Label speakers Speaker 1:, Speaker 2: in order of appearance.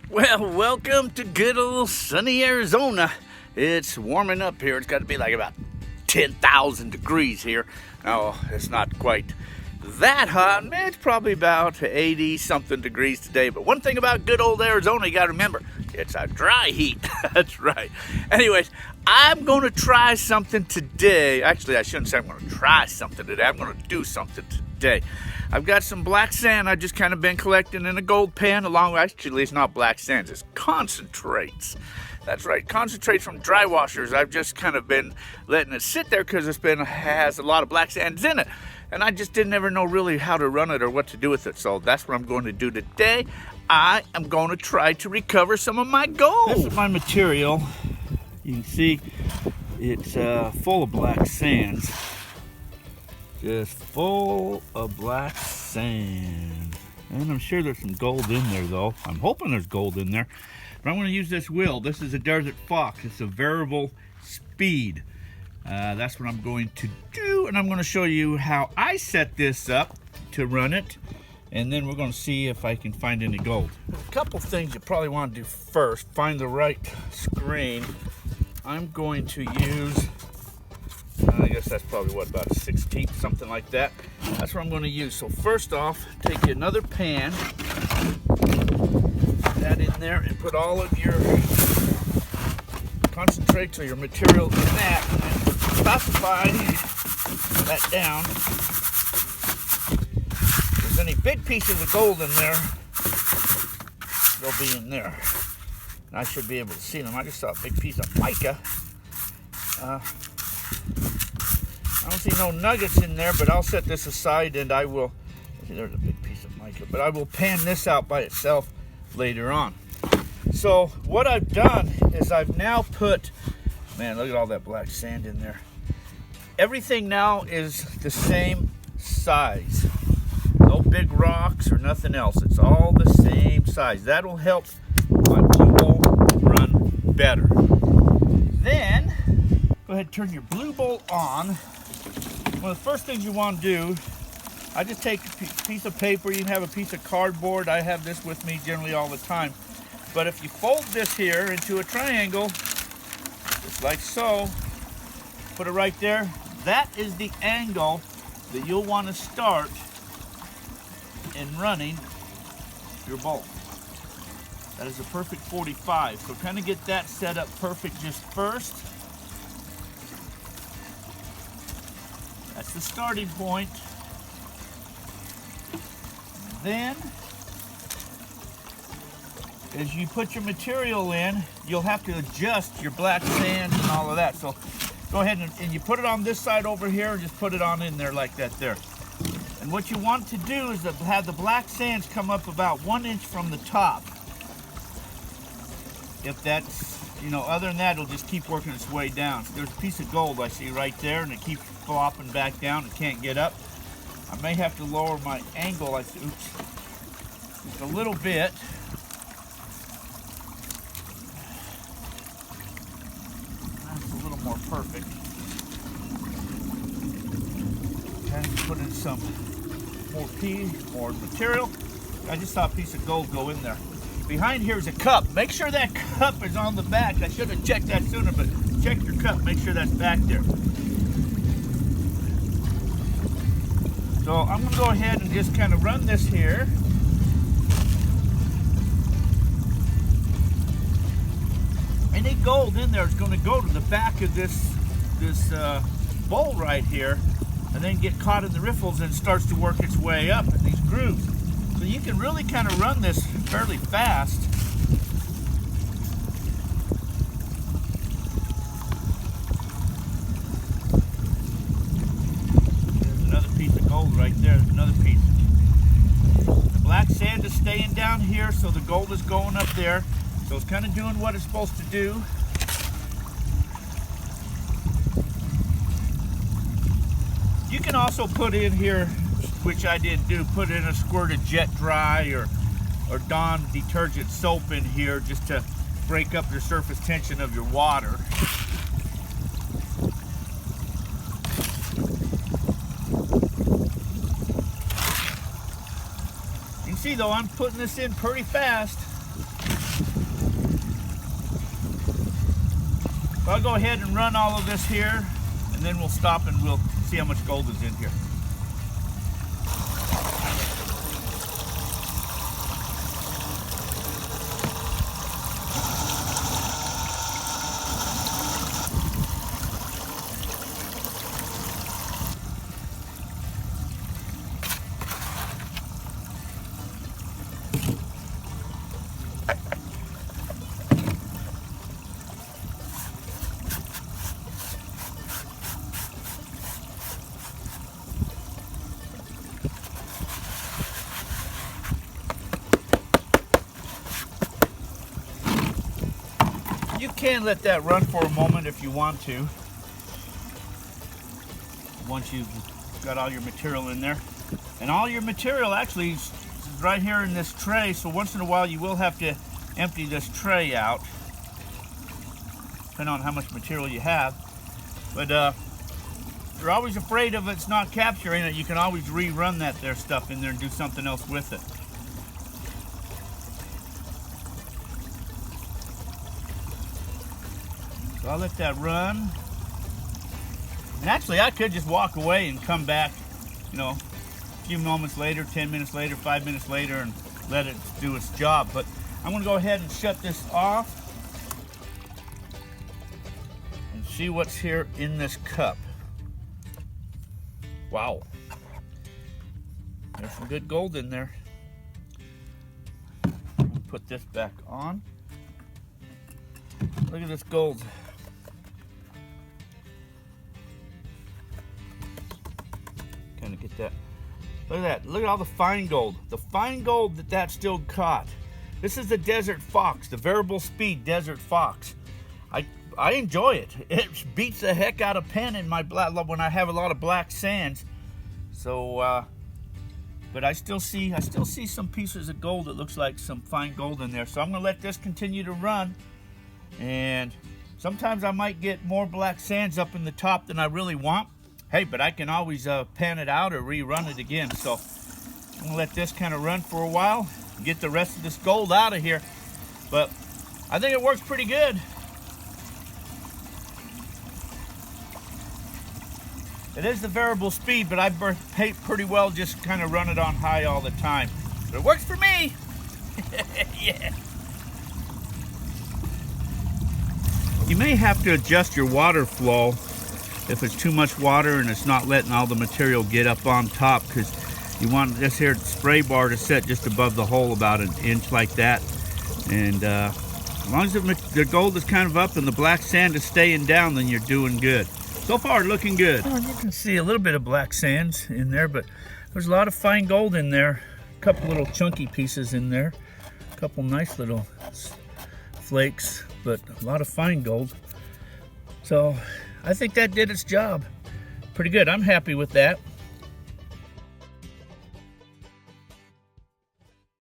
Speaker 1: Well, welcome to good old sunny Arizona. It's warming up here. It's got to be like about 10,000 degrees here. Oh, it's not quite that hot. It's probably about 80 something degrees today. But one thing about good old Arizona, you got to remember, it's a dry heat. That's right. Anyways, I'm going to try something today. Actually, I shouldn't say I'm going to try something today. I'm going to do something today. I've got some black sand I've just kind of been collecting in a gold pan along with, actually it's not black sand, it's concentrates. That's right, concentrates from dry washers. I've just kind of been letting it sit there because has a lot of black sands in it. And I just didn't ever know really how to run it or what to do with it. So that's what I'm going to do today. I am going to try to recover some of my gold. This is my material. You can see it's full of black sands. Just full of black sand. And I'm sure there's some gold in there though. I'm hoping there's gold in there. But I'm going to use this wheel. This is a Desert Fox. It's a variable speed. That's what I'm going to do. And I'm going to show you how I set this up to run it. And then we're going to see if I can find any gold. There's a couple things you probably want to do first. Find the right screen. I'm going to use, I guess that's probably what, about a 16th, something like that. That's what I'm going to use. So first off, take another pan, put that in there, and put all of your concentrates or your material in that, and then classify that down. If there's any big pieces of gold in there, they'll be in there. And I should be able to see them. I just saw a big piece of mica. I don't see no nuggets in there, but I'll set this aside and I will, there's a big piece of mica, but I will pan this out by itself later on. So what I've done is I've now put, man, look at all that black sand in there. Everything now is the same size. No big rocks or nothing else. It's all the same size. That'll help my blue bowl run better. Then, go ahead and turn your blue bowl on. One of the first things you want to do, I just take a piece of paper. You can have a piece of cardboard. I have this with me generally all the time. But if you fold this here into a triangle, just like so, put it right there. That is the angle that you'll want to start in running your bowl. That is a perfect 45. So kind of get that set up perfect just first. That's the starting point. Then, as you put your material in, you'll have to adjust your black sand and all of that. So go ahead and you put it on this side over here and just put it on in there like that there. And what you want to do is to have the black sands come up about 1 inch from the top. If that's, other than that, it'll just keep working its way down. So there's a piece of gold I see right there, and it keeps flopping back down. It can't get up. I may have to lower my angle. Oops, just a little bit. That's a little more perfect. And put in some more material. I just saw a piece of gold go in there. Behind here is a cup. Make sure that cup is on the back. I should have checked that sooner, but check your cup. Make sure that's back there. So I'm going to go ahead and just kind of run this here. Any gold in there is going to go to the back of this bowl right here, and then get caught in the riffles and starts to work its way up in these grooves. So you can really kind of run this fairly fast. There's another piece of gold right there. There's another piece. The black sand is staying down here, so the gold is going up there. So it's kind of doing what it's supposed to do. You can also put in here, which I didn't do, put in a squirt of Jet Dry or Dawn detergent soap in here just to break up the surface tension of your water. You can see though, I'm putting this in pretty fast. So I'll go ahead and run all of this here, and then we'll stop and we'll see how much gold is in here. You can let that run for a moment if you want to. Once you've got all your material in there. And all your material actually is right here in this tray, so once in a while you will have to empty this tray out, depending on how much material you have. But you're always afraid of it's not capturing it. You can always rerun that there stuff in there and do something else with it. So I'll let that run. And actually I could just walk away and come back, you know, a few moments later, 10 minutes later, 5 minutes later, and let it do its job. But I'm gonna go ahead and shut this off and see what's here in this cup. Wow. There's some good gold in there. Put this back on. Look at this gold. Kind of get that. Look at that. Look at all the fine gold. The fine gold that still caught. This is the Desert Fox, the variable speed Desert Fox. I enjoy it. It beats the heck out of penning my black when I have a lot of black sands. So, but I still see some pieces of gold that looks like some fine gold in there. So I'm gonna let this continue to run. And sometimes I might get more black sands up in the top than I really want. Hey, but I can always pan it out or rerun it again. So I'm gonna let this kind of run for a while, get the rest of this gold out of here. But I think it works pretty good. It is the variable speed, but I pretty well just kind of run it on high all the time. But it works for me. Yeah. You may have to adjust your water flow if it's too much water and it's not letting all the material get up on top, because you want this here spray bar to set just above the hole, about an inch like that. And as long as the gold is kind of up and the black sand is staying down, then you're doing good. So far, looking good. Well, you can see a little bit of black sands in there, but there's a lot of fine gold in there. A couple little chunky pieces in there. A couple nice little flakes, but a lot of fine gold. So I think that did its job pretty good. I'm happy with that.